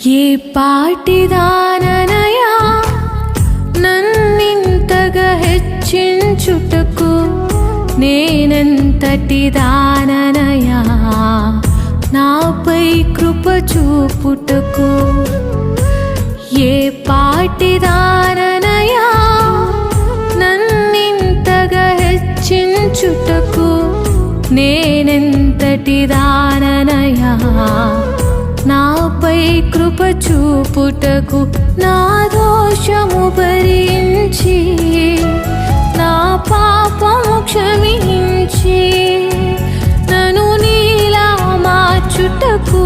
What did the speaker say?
ఏ పాటిదాననయా నన్నింతగా హెచ్చించుటకు, నేనెంతటి దాననయా నాపై కృప చూపుటకు. ఏ పాటిదాననయా నన్నింతగా హెచ్చించుటకు, నేనెంతటి దాననయా నాపై కృప చూపుటకు. నా దోషము భరించి నా పాపము క్షమించి నన్ను నీలా మార్చుటకు